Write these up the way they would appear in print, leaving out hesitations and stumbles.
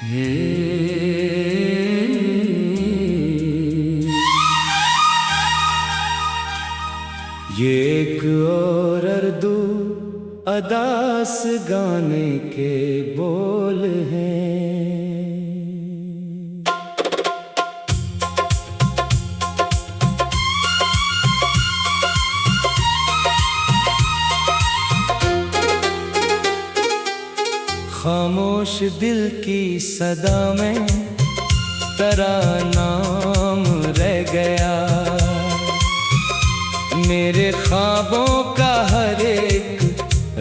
ये एक और अर्दू अदास गाने के बोल हैं। खामोश दिल की सदा में तेरा नाम रह गया, मेरे ख्वाबों का हर एक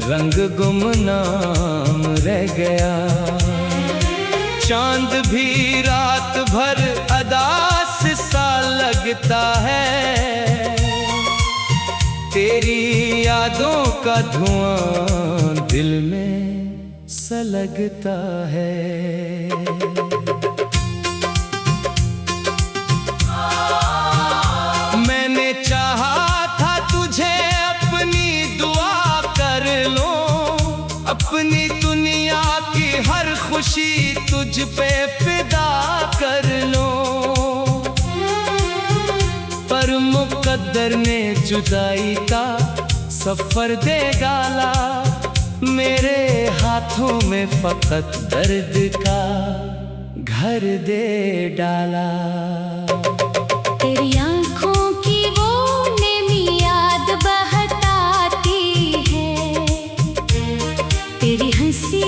रंग गुमनाम रह गया। चांद भी रात भर अदास सा लगता है, तेरी यादों का धुआं दिल में सलगता है। मैंने चाहा था तुझे अपनी दुआ कर लो, अपनी दुनिया की हर खुशी तुझ पे फिदा कर लो, पर मुकद्दर ने जुदाई का सफर दे डाला, मेरे हाथों में फकत दर्द का घर दे डाला। तेरी आँखों की वो नेमी याद बहताती है, तेरी हंसी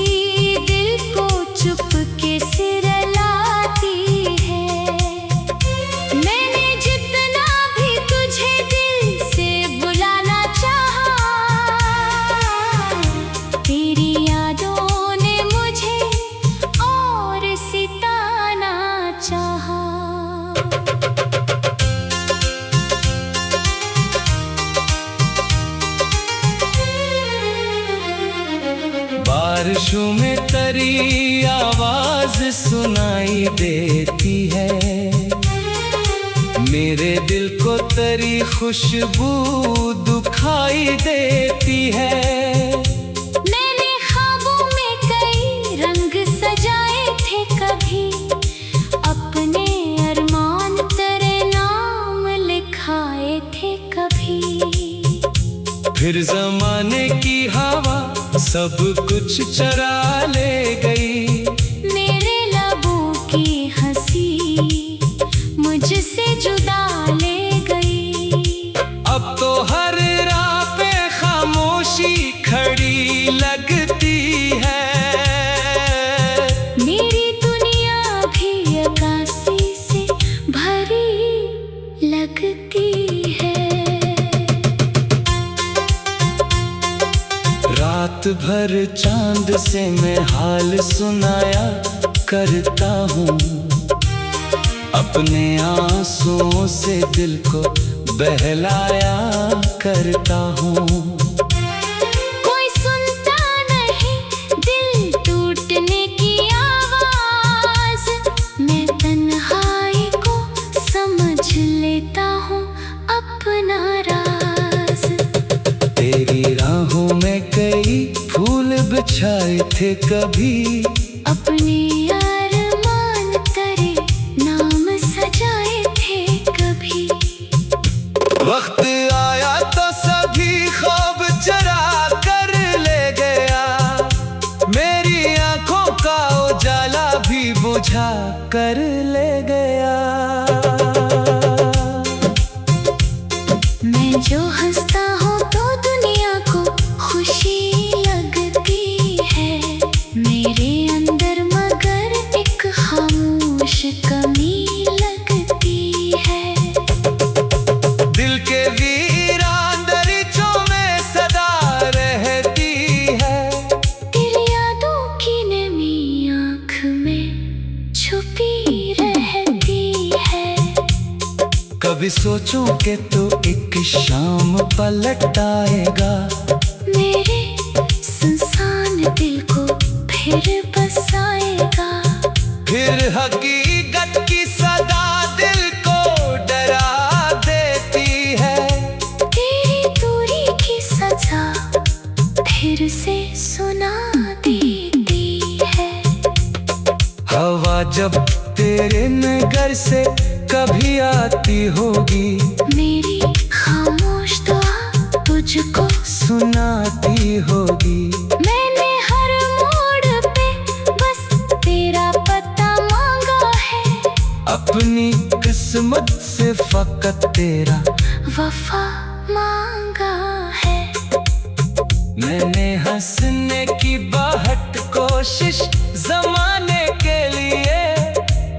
दिल को चुपके से रुलाती है। मैंने जितना भी तुझे दिल से बुलाना चाहा, तेरी यादों ने मुझे और सिताना चाहा। बारिशों में तेरी आवाज सुनाई देती है, मेरे दिल को तेरी खुशबू दुखाई देती है। मैंने ख्वाबों में कई रंग सजाए थे कभी, अपने अरमान तेरे नाम लिखाए थे कभी। फिर जमाने की हवा सब कुछ चरा ले गई, मेरे लबों की हंसी मुझसे जुदा ले गई। अब तो हर राह पे खामोशी खड़ी लगती है, मेरी दुनिया भी अकाशी से भरी लगती है। रात भर चांद से मैं हाल सुनाया करता हूँ, अपने आंसुओं से दिल को बहलाया करता हूँ। कोई सुनता नहीं दिल टूटने की आवाज, मैं तन्हाई को समझ लेता हूँ अपना राज। तेरी राहों में कई फूल बिछाए थे कभी, अपने अरमान तेरे नाम सजाए थे कभी। वक्त आया तो सभी ख्वाब चरा कर ले गया, मेरी आंखों का उजाला भी बुझा कर ले गया। मैं जो हंसता हूँ तो दुनिया को खुशी लगती है, मेरे अंदर मगर एक खामोश कमी लगती है। दिल के वीरान दरीचों में सदा रहती है, तेरी यादों की नमी आँख में छुपी रहती है। कभी सोचूं कि तू एक शाम पलट आएगा, मेरे सुनसान दिल को फिर बसाएगा। फिर हकीकत की सदा दिल को डरा देती है, तेरी दूरी की सजा फिर से सुना देती है। हवा हवा जब तेरे नगर से कभी आती होगी, मेरी खामोश दुआ तुझको सुनाती होगी। मैंने हर मोड़ पे बस तेरा पता मांगा है, अपनी किस्मत से फकत तेरा वफा मांगा है। मैंने हंसने की बाहट कोशिश जमाने के लिए,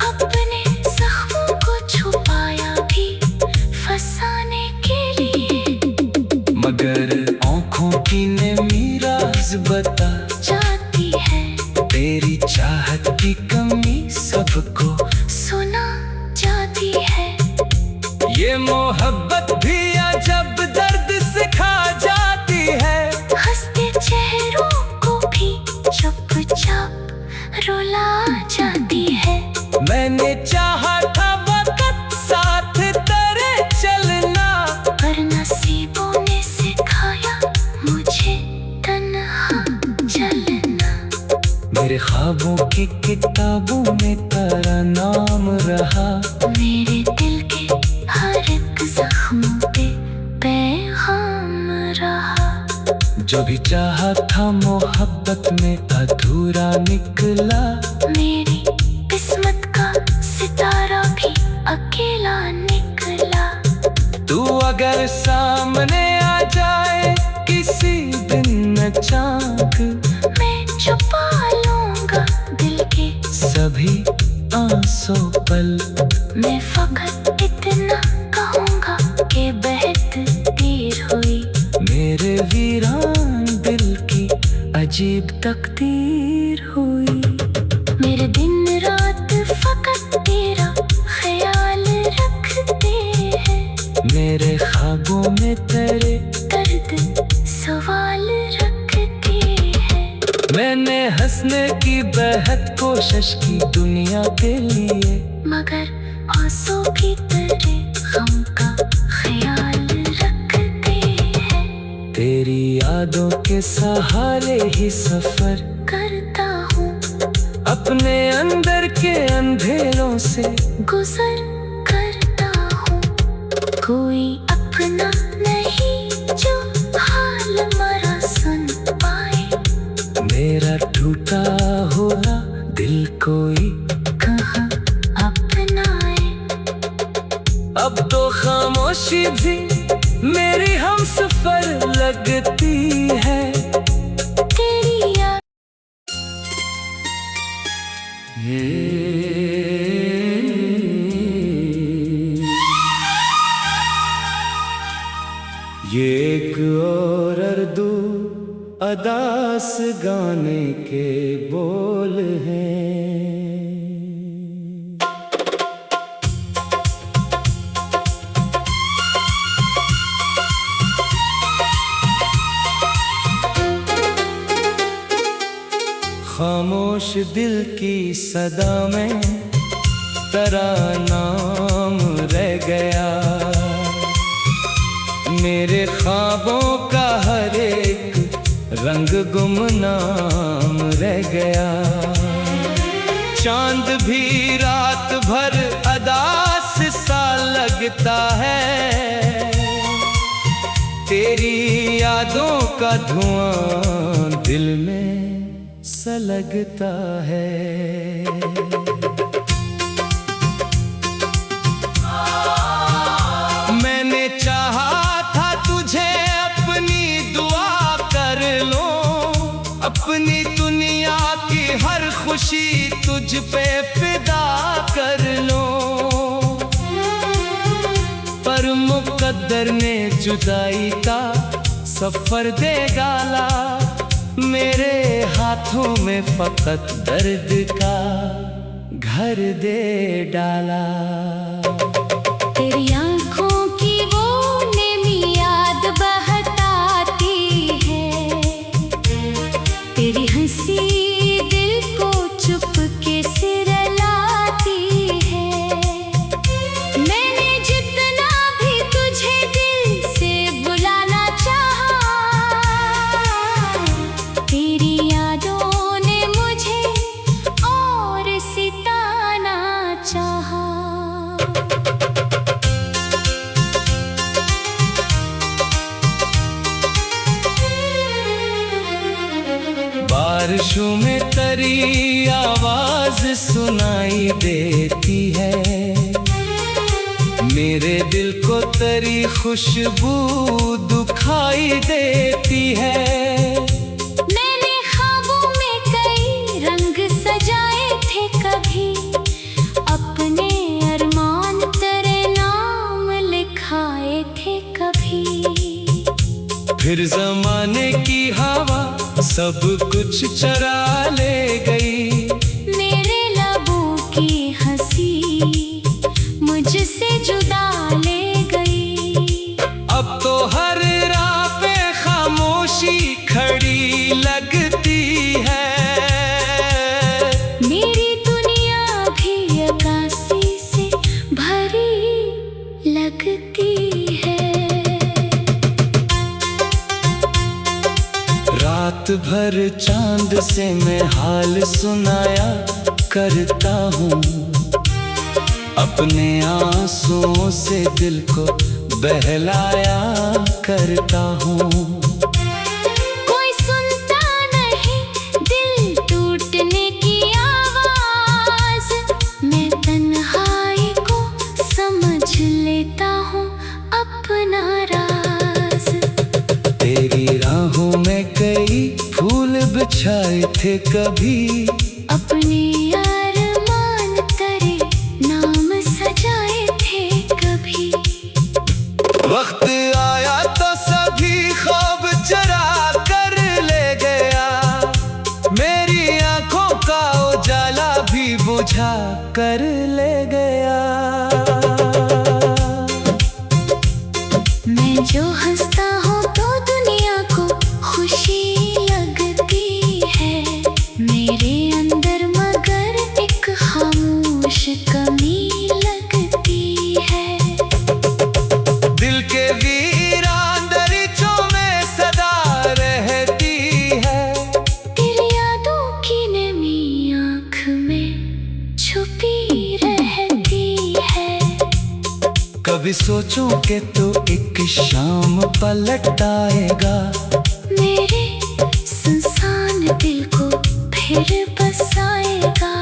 अपने जख्मों को छुपाया भी फसाने के लिए। मगर आँखों की नेमी राज बता जाती है, तेरी चाहत की कमी सबको सुना जाती है। ये मोहब्बत भी अजब दर्द सिखा जाती है, हंसते चेहरों को भी चुपचाप रुला जाती है। मैंने चाहा था वक्त साथ तेरे चलना, पर नसीबों ने सिखाया मुझे तन्हा चलना। मेरे ख्वाबों की किताबों में तेरा नाम रहा, मेरे दिल के हर एक जख्म पे पैगाम रहा। जो भी चाहा था मोहब्बत में अधूरा निकला, मेरी किस्मत का सितारा भी अकेला निकला। तू अगर सामने आ जाए किसी दिन चाँक, मैं छुपा लूंगा दिल के सभी आंसू पल। मैं फकत इतना कहूँगा कि बेहतर हुई मेरे वीरान दिल की अजीब तकदीर हुई। मेरे दिन रात फकत तेरा ख्याल रखते हैं, मेरे ख्वाबों में तेरे दर्द सवाल रखते हैं। मैंने हंसने की बेहद कोशिश की दुनिया के लिए, मगर आंसू भी तेरे गम का ख्याल रखते हैं। तेरी यादों के सहारे ही सफर करता हूँ, अपने अंदर के अंधेरों से गुजर करता हूँ। कोई अपना नहीं जो हाल मरा सुन पाए, मेरा टूटा हुआ दिल कोई कहाँ अपनाए। अब तो खामोशी भी मेरी हमसफर लगती है। तेरी याद ये एक और अर्दू अदास गाने के बोल हैं। खामोश दिल की सदा में तेरा नाम रह गया, मेरे ख्वाबों का हर एक रंग गुमनाम रह गया। चांद भी रात भर अदास सा लगता है, तेरी यादों का धुआं दिल में सलगता है। मैंने चाहा था तुझे अपनी दुआ कर लो, अपनी दुनिया की हर खुशी तुझ पे फिदा कर लो, पर मुकद्दर ने जुदाई का सफर दे डाला, मेरे हाथों में फकत दर्द का घर दे डाला। तेरी आँखों की वो नेमी याद बहताती है, तेरी हंसी दिल को चुपके से रुलाती है। मैंने जितना भी तुझे दिल से बुलाना चाहा, तेरी यादों ने मुझे और सितारा बारिशों में तेरी आवाज सुनाई देती है, मेरे दिल को तेरी खुशबू दुखाई देती है। मैंने ख्वाबों में कई रंग सजाए थे कभी, अपने अरमान तेरे नाम लिखाए थे कभी। फिर जमाने की हवा सब कुछ चरा ले गई, मेरे लबों की हंसी मुझसे जुदा ले गई। अब तो हर राह पे खामोशी खड़ी लगती है, मेरी दुनिया भी अकाशी से भरी लगती है। रात भर चांद से मैं हाल सुनाया करता हूँ, अपने आंसुओं से दिल को बहलाया करता हूँ। कोई सुनता नहीं दिल टूटने की आवाज, मैं तन्हाई को समझ लेता हूँ अपना राज। तेरी राहों में कई फूल बिछाए थे कभी, अपने अरमान तेरे नाम सजाए थे कभी। वक्त आया तो सभी ख्वाब चरा कर ले गया, मेरी आंखों का उजाला भी बुझा कर ले गया। मैं जो हंसता हूँ तो दुनिया को खुशी लगती है, मेरे अंदर मगर एक खामोश कमी लगती है। दिल के वीरान दरीचों में सदा रहती है, तेरी यादों की नमी आँख में छुपी रहती है। कभी सोचूं कि तू एक शाम पलट आएगा, मेरे सुनसान दिल को फिर बसाएगा।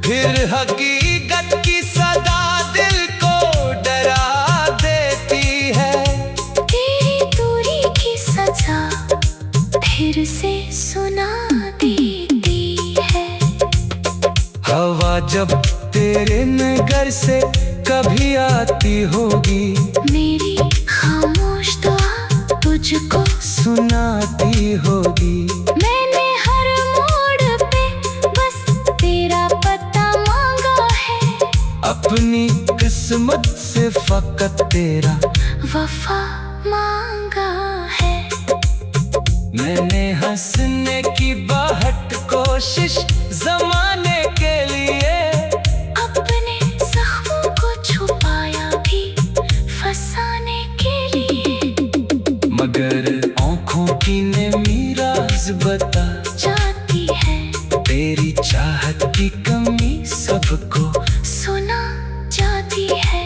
फिर हकीकत की सदा दिल को डरा देती है, तेरी दूरी की सजा फिर से सुना देती है। हवा जब तेरे नगर से कभी आती होगी, मेरी खामोश दुआ तुझको सुनाती होगी। मैंने हर मोड़ पे बस तेरा पता मांगा है, अपनी किस्मत से फकत तेरा वफा मांगा है। मैंने हंसने की बाहट कोशिश जमाने के लिए, अपने जख्मों को छुपाया भी फसाने के लिए। मगर आँखों की नमी राज बता जाती है, तेरी चाहत की कमी सबको सुना जाती है।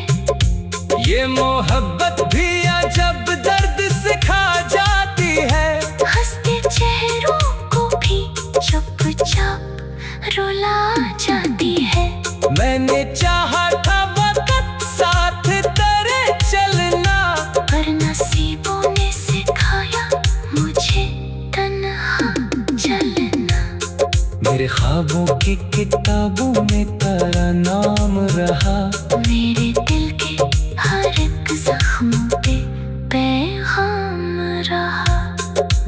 ये मोहब्बत भी अजब दर्द सिखा जाती है, हंसते चेहरों को भी चुपचाप रुला जाती है। मैंने चाहा था वक्त साथ तेरे चलना, पर नसीबों ने सिखाया मुझे तन्हा चलना। मेरे ख्वाबों की किताबों में तेरा नाम रहा, मेरे दिल के हर एक जख्म पे पैगाम रहा।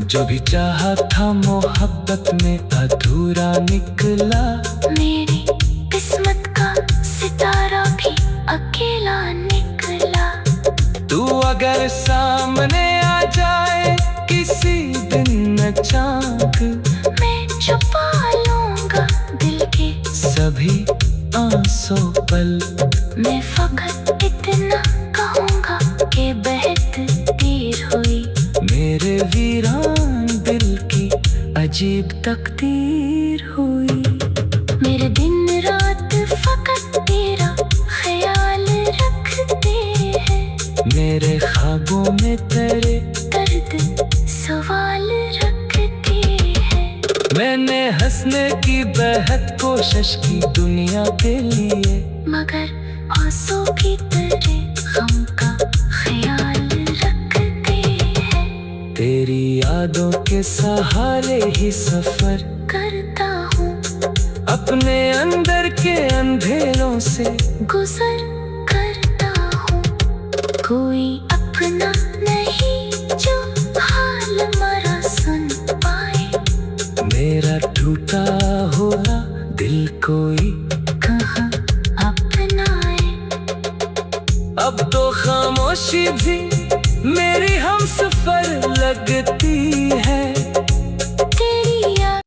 जो भी चाहा था मोहब्बत में अधूरा निकला, मेरी किस्मत का सितारा भी अकेला निकला। तू अगर सामने आ जाए किसी दिन अचानक, मैं छुपा लूंगा दिल के सभी आंसू पल। मैं फकत इतना कहूँगा कि बेहद देर हुई, मेरे वीरान दिल की अजीब तकदीर हुई। मेरे दिन रात फकत तेरा ख्याल रखते हैं, मेरे ख्वाबों में तेरे दर्द सवाल रखते हैं। मैं मैंने हंसने की बेहद कोशिश की दुनिया के लिए, मगर आंसू की तरह हमका ख्याल रखते हैं। तेरी यादों के सहारे ही सफर करता हूँ, अपने अंदर के अंधेरों से गुजर करता हूँ। कोई अपना नहीं जो हाल मरा सुन पाए, मेरा टूटा हुआ दिल कोई कहाँ अपनाए। अब तो खामोशी भी मेरी हमसफर लगती है। तेरी याद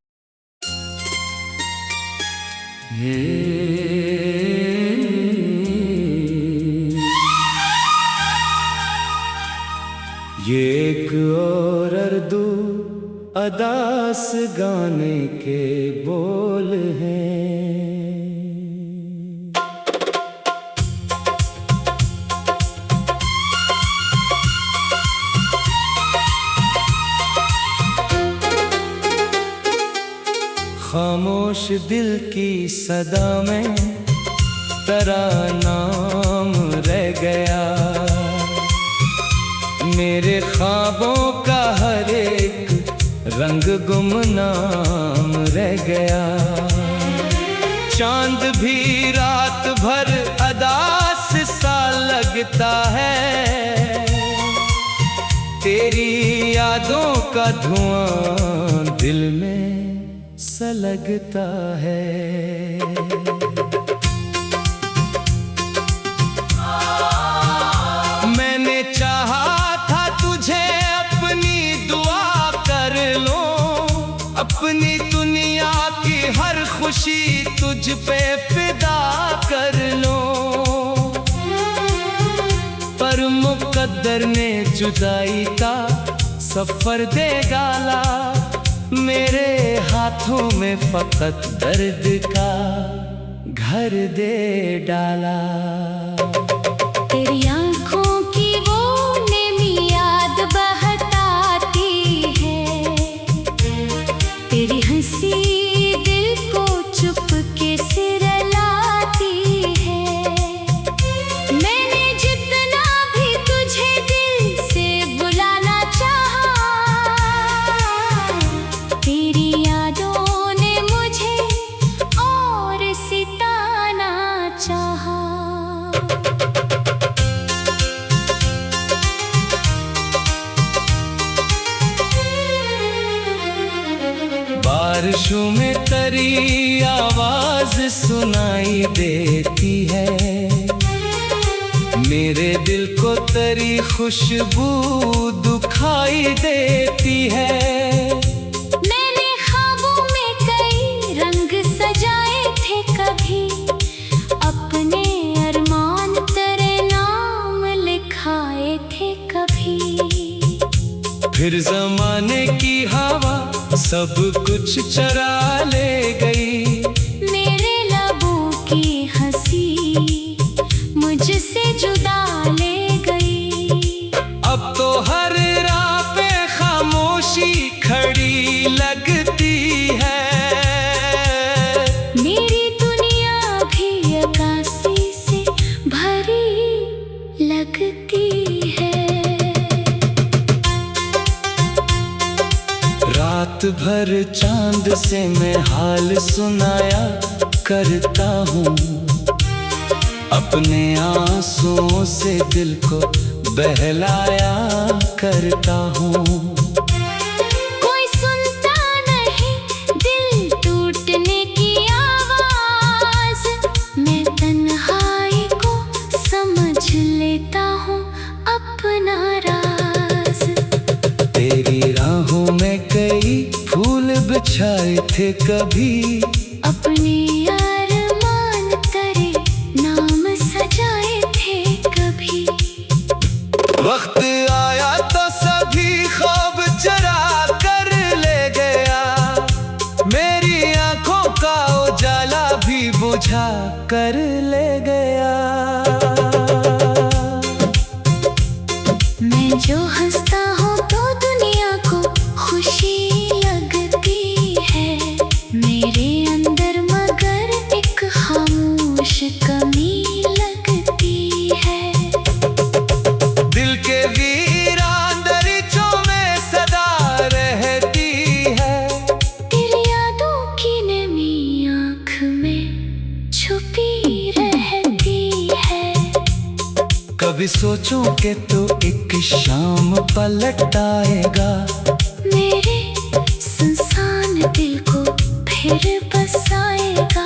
ये एक और अर्दू अदास गाने के बोल हैं। खामोश दिल की सदा में तेरा नाम रह गया, मेरे ख्वाबों का हर एक रंग गुमनाम रह गया। चांद भी रात भर अदास सा लगता है, तेरी यादों का धुआं दिल में सलगता है। मैंने चाहा था तुझे अपनी दुआ कर लो, अपनी दुनिया की हर खुशी तुझ पे फिदा कर लो, पर मुकद्दर ने जुदाई का सफर दे डाला, मेरे हाथों में फकत दर्द का घर दे डाला। तेरी आँखों की वो नेमी याद बहताती है, तेरी हंसी दिल को चुपके से रुलाती है। मैंने जितना भी तुझे दिल से बुलाना चाहा, तेरी यादों ने मुझे और सिताना चाहा। बारिशों में तेरी आवाज सुनाई देती है, मेरे दिल को तेरी खुशबू दुखाई देती है। मैंने ख्वाबों में कई रंग सजाए थे कभी, अपने अरमान तेरे नाम लिखाए थे कभी। फिर जमाने की हवा सब कुछ चरा ले गई, मेरे लबों की हंसी मुझसे जुदा ले गई। अब तो हर राह पे खामोशी खड़ी लगती है, मेरी दुनिया भी अकाशी से भरी लगती है। रात भर चांद से मैं हाल सुनाया करता हूँ, अपने आंसुओं से दिल को बहलाया करता हूँ। कोई सुनता नहीं दिल टूटने की आवाज, मैं तन्हाई को समझ लेता हूँ अपना राज। तेरी राहों में कई फूल बिछाए थे कभी, अपने अरमान तेरे नाम सजाए थे कभी। वक्त आया तो सभी ख्वाब चरा कर ले गया, मेरी आंखों का उजाला भी बुझा कर ले गया। मैं जो हंसता हूँ तो दुनिया को खुशी लगती है, कभी सोचूं कि तू एक शाम पलट आएगा, मेरे सुनसान दिल को फिर बसाएगा।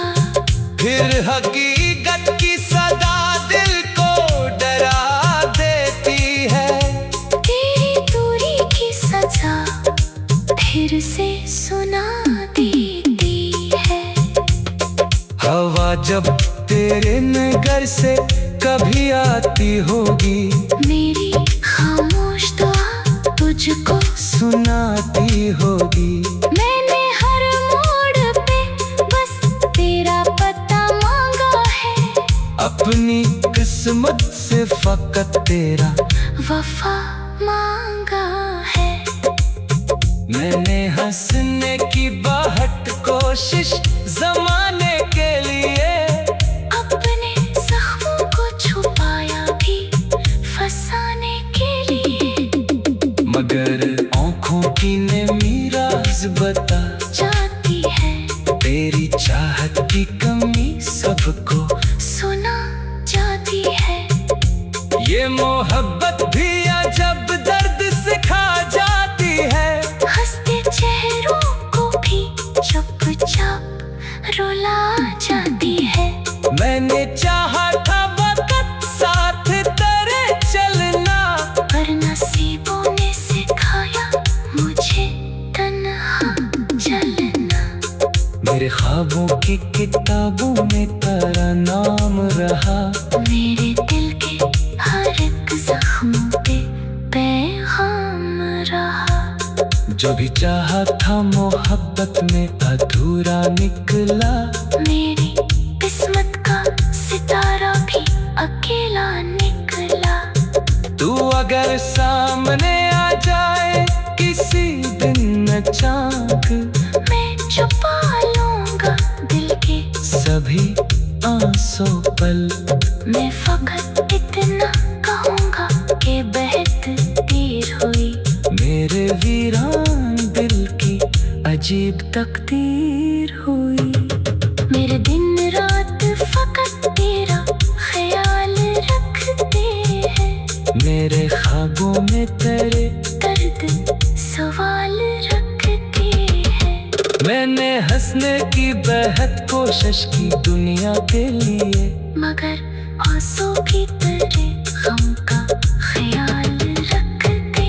फिर हकीकत की सदा दिल को डरा देती है, तेरी दूरी की सजा फिर से सुना देती है। हवा जब तेरे नगर से कभी आती होगी, मेरी खामोश दुआ तुझको सुनाती होगी। मैंने हर मोड़ पे बस तेरा पता मांगा है, अपनी किस्मत से फकत तेरा वफा मांगा है। मैंने हंसने की बाहट कोशिश जमाने के लिए, अपने जख्मों को छुपाया भी फसाने के लिए। मगर आँखों की नेमी राज बता जाती है, तेरी चाहत की कमी सबको सुना जाती है। ये मोहब्बत भी अजब दर्द सिखा जाती है, हंसते चेहरों को भी चुपचाप रुला जाती है। मैंने चाहा था वक्त साथ तेरे चलना, पर नसीबों ने सिखाया मुझे तन्हा चलना। मेरे ख्वाबों की किताबों में तेरा नाम रहा, मेरे दिल के हर एक जख्म पे पैगाम रहा। जो भी चाहा था मोहब्बत में अधूरा निकला, मेरी किस्मत का सितारा भी अकेला निकला। तू अगर सामने आ जाए किसी दिन अचानक, मैं छुपा लूंगा दिल के सभी आंसू पल। मैं फकत इतना कहूँगा कि बेहद देर हुई, मेरे वीरान दिल की अजीब तकदीर हुई। मेरे दिन रात फकत तेरा ख्याल रखते हैं, मेरे ख्वाबों में तेरे दर्द सवाल रखते हैं। मैंने हंसने की बेहद कोशिश की दुनिया के लिए, मगर आंसू भी तेरे गम का ख्याल रखते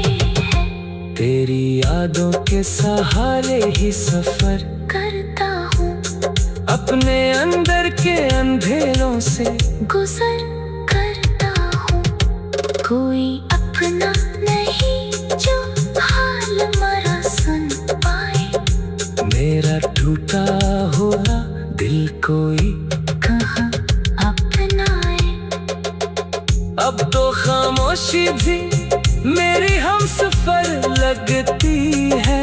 हैं। तेरी यादों के सहारे ही सफर करता हूँ, अपने अंदर के अंधेरों से गुजर करता हूँ। कोई अपना नहीं जो हाल मरा सुन पाए, मेरा टूटा हुआ दिल कोई कहाँ अपनाए। अब तो खामोशी भी मेरी हमसफर लगती है,